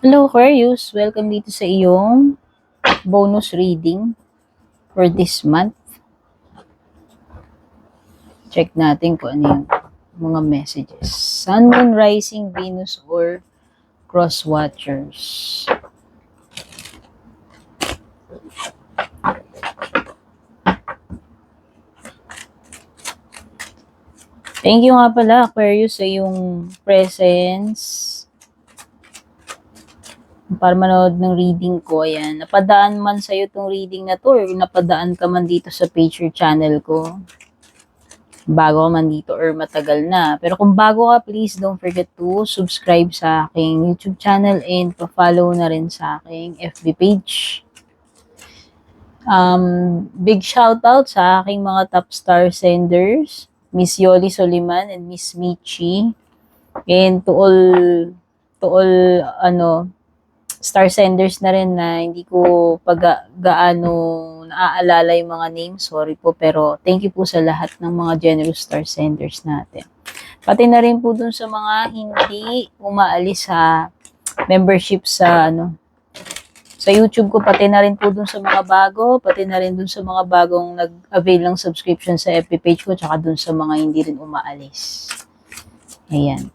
Hello Aquarius, welcome dito sa iyong bonus reading for this month. Check natin kung ano yung mga messages. Sun, Moon, Rising, Venus, or Cross Watchers. Thank you nga pala Aquarius sa iyong presence para manood ng reading ko. Ayan, napadaan man sa'yo itong reading na to or napadaan ka man dito sa page or channel ko. Bago ka man dito or matagal na. Pero kung bago ka, please don't forget to subscribe sa aking YouTube channel and pa-follow na rin sa aking FB page. Big shout out sa aking mga top star senders, Miss Yoli Soliman and Miss Michi. And to all star senders na rin na hindi ko gaano naaalala yung mga names. Sorry po, pero thank you po sa lahat ng mga generous star senders natin. Pati na rin po dun sa mga hindi umaalis sa membership sa sa YouTube ko, pati na rin po dun sa mga bago, pati na rin dun sa mga bagong nag-avail ng subscription sa FB page ko, tsaka dun sa mga hindi rin umaalis. Ayan.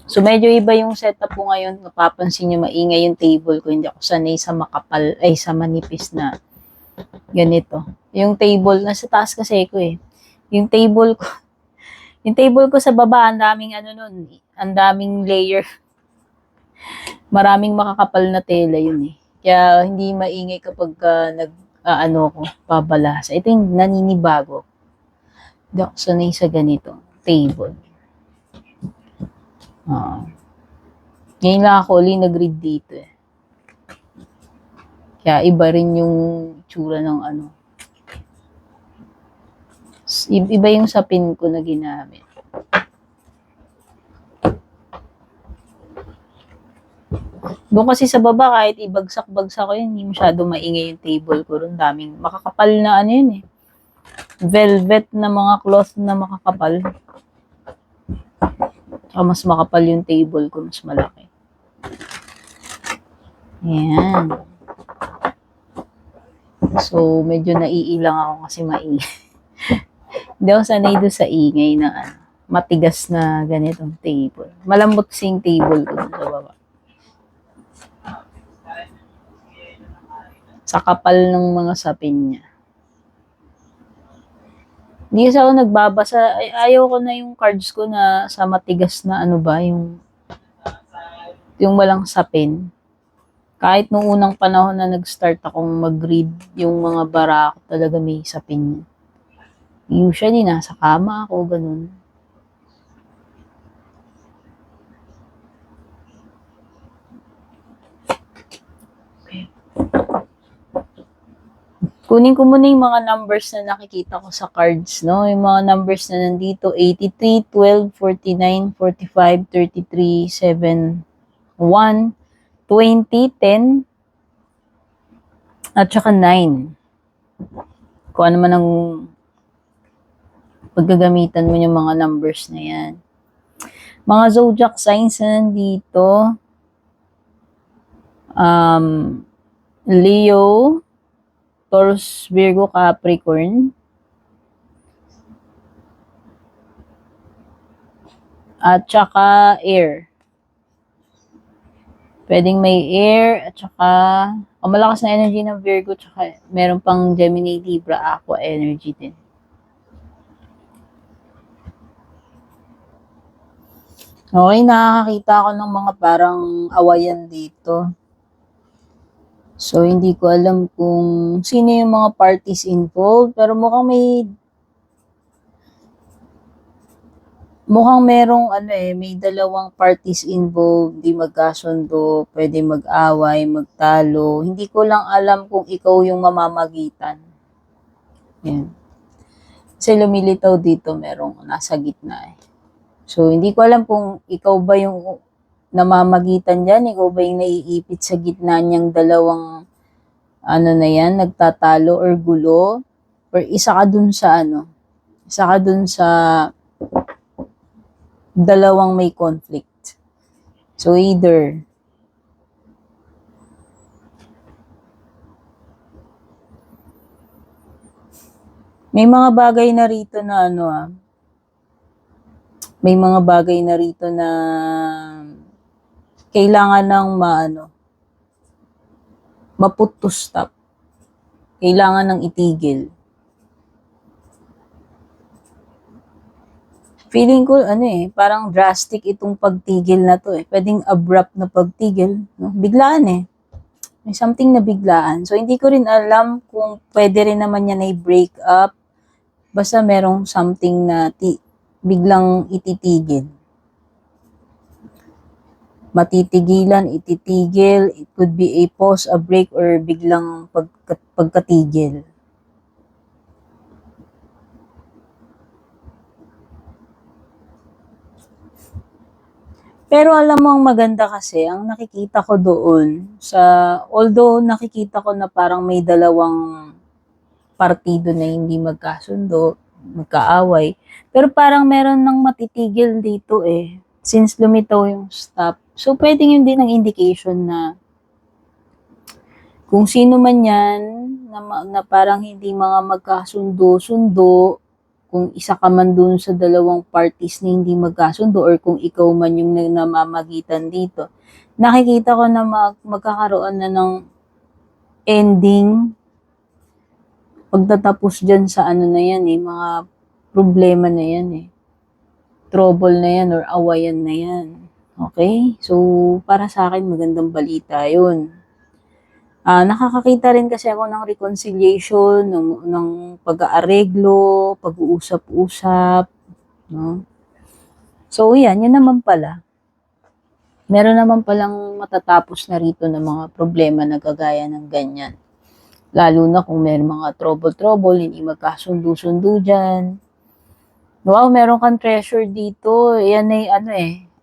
So, medyo iba yung setup ko ngayon. Napapansin nyo, maingay yung table ko. Hindi ako sanay sa makapal, sa manipis na ganito. Yung table, nasa taas kasi ko eh. Yung table ko sa baba, ang daming ang daming layer. Maraming makakapal na tela yun eh. Kaya hindi maingay kapag pabalasa. Ito yung naninibago. Hindi ako sanay sa ganito. Table. Ngayon lang ako nag-read dito eh. Kaya iba rin yung tsura ng iba yung sapin ko na ginamit. Doon kasi sa baba, kahit ibagsak-bagsak ko yun, hindi masyado maingay yung table ko. Doon daming makakapal na yun eh. Velvet na mga cloth na makakapal. Mas makapal yung table ko, mas malaki. Ayan. So, medyo naiilang ako kasi maingay. Hindi ako sanay doon sa ingay na matigas na ganitong table. Malambot kasing table ko sa baba. Sa kapal ng mga sapin niya. Hindi kasi ako nagbabasa. Ayaw ko na yung cards ko na sa matigas na yung walang sapin. Kahit nung unang panahon na nag-start akong mag-read, yung mga bara ko talaga may sapin. Usually, nasa kama ako, ganun. Okay. Kunin ko muna yung mga numbers na nakikita ko sa cards, no? Yung mga numbers na nandito, 83, 12, 49, 45, 33, 7, 1, 20, 10, at saka 9. Kung ano man ang paggagamitan mo yung mga numbers na yan. Mga zodiac signs na nandito, Leo, Taurus, Virgo, Capricorn, at saka air. Pwedeng may air, at saka malakas na energy ng Virgo, tsaka meron pang Gemini, Libra, Aqua energy din. Okay, nakakakita ako ng mga parang awayan dito. So, hindi ko alam kung sino yung mga parties involved, pero mukhang merong may dalawang parties involved, di magkasundo, pwede mag-away, magtalo. Hindi ko lang alam kung ikaw yung mamamagitan. Yan. Kasi lumilitaw dito, merong nasa gitna eh. So, hindi ko alam kung ikaw ba yung namamagitan dyan, ikaw ba yung naiipit sa gitna niyang dalawang nagtatalo or gulo, or isa ka dun sa dalawang may conflict. So, either May mga bagay na rito na ano may mga bagay na rito na kailangan ng maput to stop. Kailangan ng itigil. Feeling ko, parang drastic itong pagtigil na to eh. Pwedeng abrupt na pagtigil. No? Biglaan eh. May something na biglaan. So, hindi ko rin alam kung pwede rin naman yan ay break up. Basta merong something na biglang ititigil. Matitigilan, ititigil. It could be a pause, a break, or biglang pagkatigil. Pero alam mo, ang maganda kasi, ang nakikita ko doon, although nakikita ko na parang may dalawang partido na hindi magkasundo, magkaaway, pero parang meron ng matitigil dito eh, since lumitaw yung stop. So, pwedeng yun din ang indication na kung sino man yan, na parang hindi mga magkasundo-sundo, kung isa ka man dun sa dalawang parties na hindi magkasundo or kung ikaw man yung namamagitan dito, nakikita ko na magkakaroon na ng ending pagtatapos dyan sa na yan mga problema na yan trouble na yan or awayan na yan. Okay? So, para sa akin, magandang balita yun. Nakakakita rin kasi ako ng reconciliation, ng pag-aareglo, pag-uusap-usap, no? So, yan naman pala. Meron naman palang matatapos na rito ng mga problema na kagaya ng ganyan. Lalo na kung meron mga trouble, hindi magkasundo-sundo dyan. Wow, meron kang treasure dito. Yan ay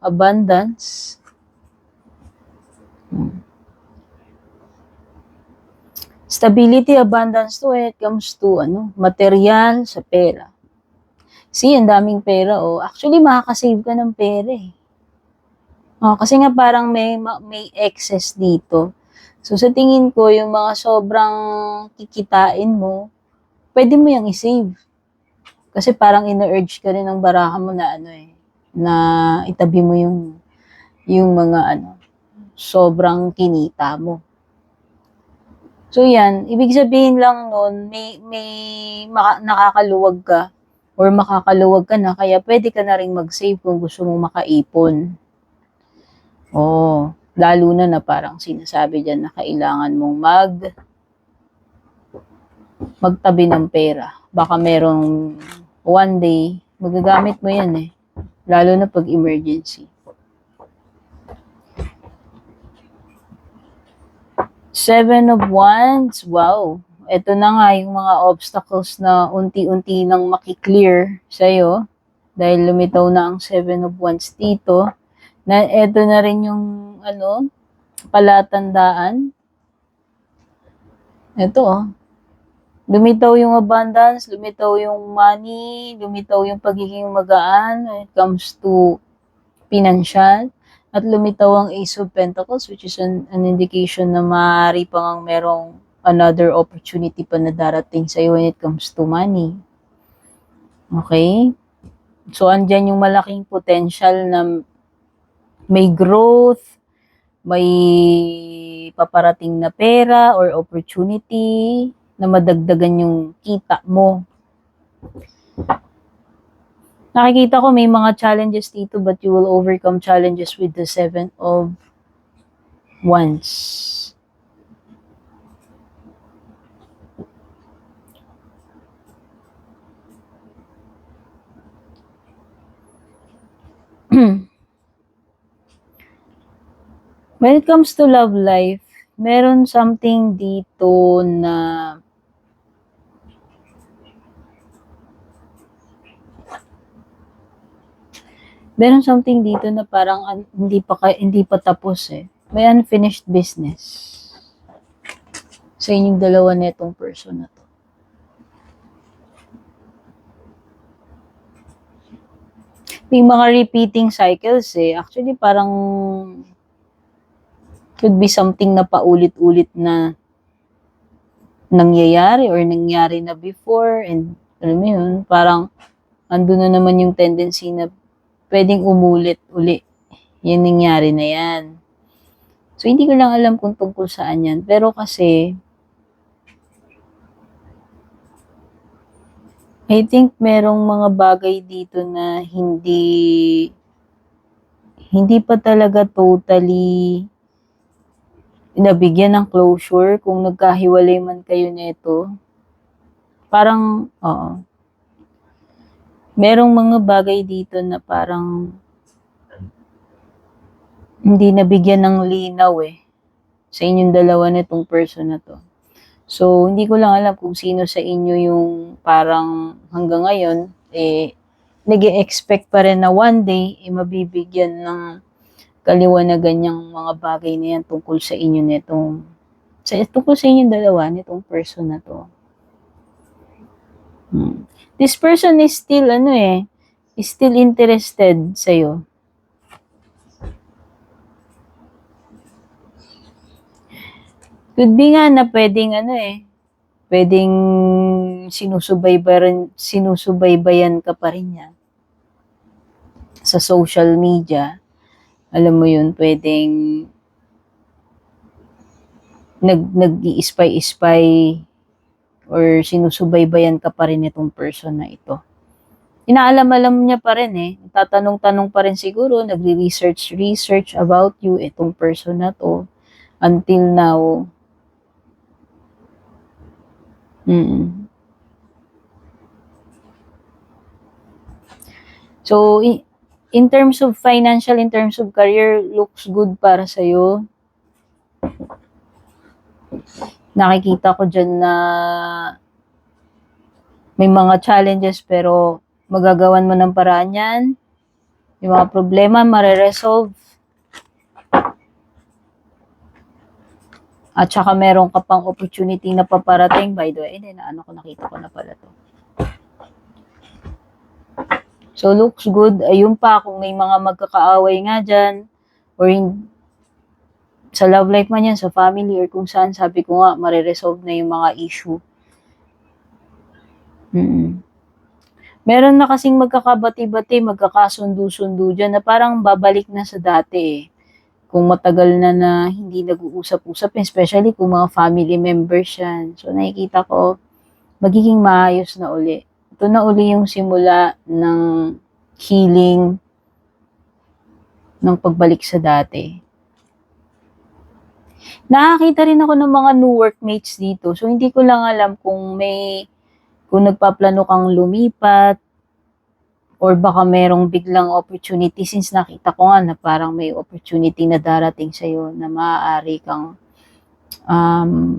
abundance. Stability, abundance to when it comes to material sa pera. See, ang daming pera Actually, makakasave ka ng pera eh. Kasi nga parang may excess dito. So sa tingin ko, yung mga sobrang kikitain mo, pwede mo yang i-save. Kasi parang ina-urge ka rin ng baraha mo na na itabi mo yung mga sobrang kinita mo. So yan, ibig sabihin lang nun, nakakaluwag ka or makakaluwag ka na, kaya pwede ka na rin mag-save kung gusto mong makaipon. Lalo na parang sinasabi dyan na kailangan mong magtabi ng pera. Baka merong one day, magagamit mo yan eh. Lalo na pag emergency. 7 of Wands, wow. Ito na nga yung mga obstacles na unti-unti nang makiklear sa'yo. Dahil lumitaw na ang 7 of Wands dito. Na ito na rin yung palatandaan. Ito lumitaw yung abundance, lumitaw yung money, lumitaw yung pagiging magaan when it comes to financial. At lumitaw ang Ace of Pentacles, which is an indication na maaari pang merong another opportunity pa na darating sa'yo when it comes to money. Okay? So, andyan yung malaking potential na may growth, may paparating na pera or opportunity na madagdagan yung kita mo. Nakikita ko may mga challenges dito but you will overcome challenges with the 7 of Wands. When it comes to love life, meron something dito na parang hindi pa tapos eh. May unfinished business sa inyong dalawa netong person na to. May mga repeating cycles eh. Actually, parang could be something na paulit-ulit na nangyayari or nangyari na before and Alam mo yun, parang andun na naman yung tendency na pwedeng umulit uli. Yan nangyari na yan. So, hindi ko lang alam kung tungkol saan yan. Pero kasi, I think merong mga bagay dito na hindi pa talaga totally nabigyan ng closure kung nagkahiwalay man kayo nito. Parang, oo. Merong mga bagay dito na parang hindi nabigyan ng linaw sa inyong dalawa nitong person na to. So, hindi ko lang alam kung sino sa inyo yung parang hanggang ngayon, nag-expect pa rin na one day, mabibigyan ng kaliwanagan yung mga bagay na yan tungkol sa inyo tungkol sa inyong dalawa nitong person na to. This person is still, is still interested sa'yo. Could be nga na pwedeng pwedeng sinusubaybayan ka pa rin niya sa social media. Alam mo yun, pwedeng nag-i-spy or sinusubaybayan ka pa rin itong person na ito. Inaalam-alam niya pa rin tatanong-tanong pa rin siguro, nagre-research about you itong person na to until now. So, in terms of financial, in terms of career, looks good para sa'yo. Nakikita ko dyan na may mga challenges pero magagawan mo ng paraan yan. Yung mga problema, mareresolve. At saka meron ka pang opportunity na paparating. By the way, nakita ko na pala to. So, looks good. Ayun pa, kung may mga magkakaaway nga dyan, or sa love life man yan, sa family, or kung saan, sabi ko nga, mareresolve na yung mga issue. Meron na kasing magkakabati-bati, magkakasundo-sundo dyan, na parang babalik na sa dati Kung matagal na hindi nag-uusap-usap, especially kung mga family members yan. So, nakikita ko, magiging maayos na uli. Ito na uli yung simula ng healing ng pagbalik sa dati. Nakakita rin ako ng mga new workmates dito. So, hindi ko lang alam kung nagpaplano kang lumipat, or baka merong biglang opportunity since nakita ko nga na parang may opportunity na darating sa'yo na maaari kang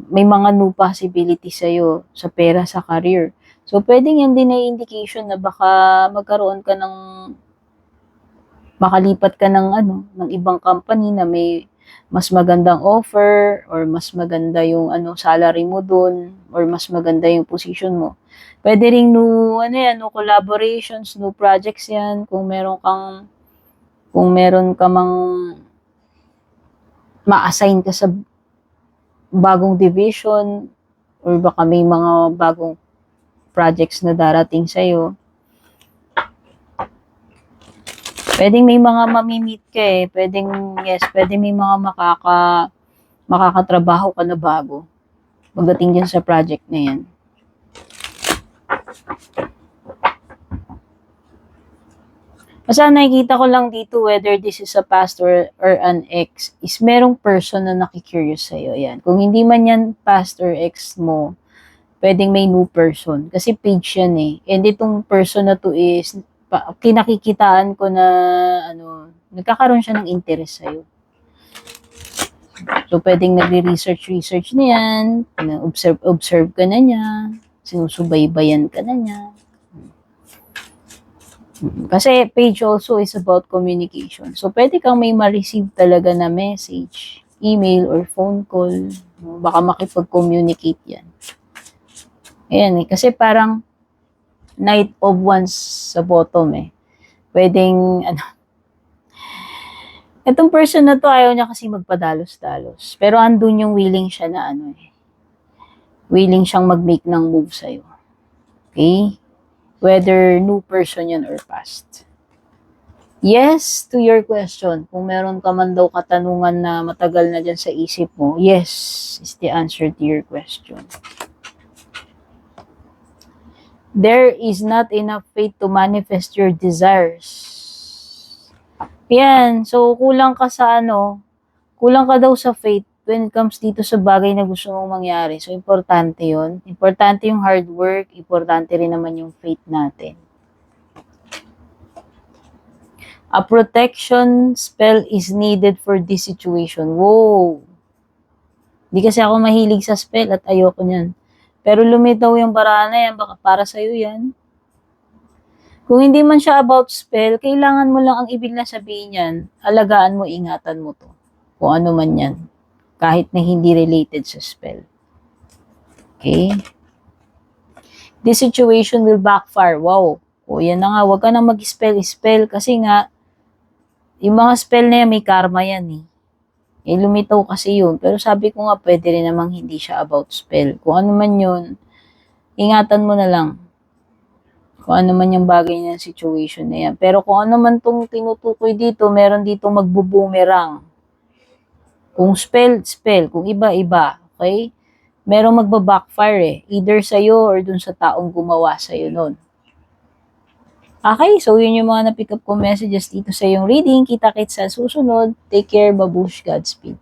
may mga new possibility sa'yo sa pera, sa career. So, pwedeng yan din na indication na baka magkaroon ka makalipat ka ng ibang company na may mas magandang offer or mas maganda yung salary mo dun or mas maganda yung position mo. Pwede ring new collaborations, new projects yan kung meron ka mang ma-assign ka sa bagong division or baka may mga bagong projects na darating sa'yo. Pwedeng may mga mamimit ka pwedeng may mga makakatrabaho ka na bago pagdating dyan sa project na yan. Basta nakikita ko lang dito whether this is a past or an ex is merong person na nakikurious sa'yo. Yan. Kung hindi man yan past or ex mo, pwedeng may new person. Kasi page yan And itong person na to is kinakikitaan ko na nagkakaroon siya ng interest sa'yo. So, pwedeng nagre-research na yan, observe ka na niya, sinusubaybayan ka na niya. Kasi page also is about communication. So, pwede kang may ma-receive talaga na message, email, or phone call. Baka makipag-communicate yan. Ayan kasi parang Knight of Wands sa bottom Pwedeng, itong person na to, ayaw niya kasi magpadalos-dalos. Pero andun yung willing siya na willing siyang mag-make ng move sa'yo. Okay? Whether new person yan or past. Yes to your question. Kung meron ka man daw katanungan na matagal na dyan sa isip mo, yes is the answer to your question. There is not enough faith to manifest your desires. Yan. So, kulang ka sa kulang ka daw sa faith when it comes dito sa bagay na gusto mong mangyari. So, importante yun. Importante yung hard work. Importante rin naman yung faith natin. A protection spell is needed for this situation. Whoa! Di kasi ako mahilig sa spell at ayoko niyan. Pero lumitaw yung paraan na yan, baka para sa'yo yan. Kung hindi man siya about spell, kailangan mo lang ang ibig na sabihin yan, alagaan mo, ingatan mo to. Kung ano man yan. Kahit na hindi related sa spell. Okay? This situation will backfire. Wow! O yan na nga, huwag ka na mag-spell kasi nga, yung mga spell na yan, may karma yan eh. Lumitaw kasi yun. Pero sabi ko nga, pwede rin namang hindi siya about spell. Kung ano man yun, ingatan mo na lang. Kung ano man yung bagay na situation na yan. Pero kung ano man tong tinutukoy dito, meron dito magbubumerang. Kung spell, spell. Kung iba, iba. Okay? Merong magbabackfire eh. Either sa'yo or dun sa taong gumawa sa'yo nun. Okay, so yun yung mga na-pick up ko messages dito sa yung reading. Kita-kits sa susunod. Take care, babush, Godspeed.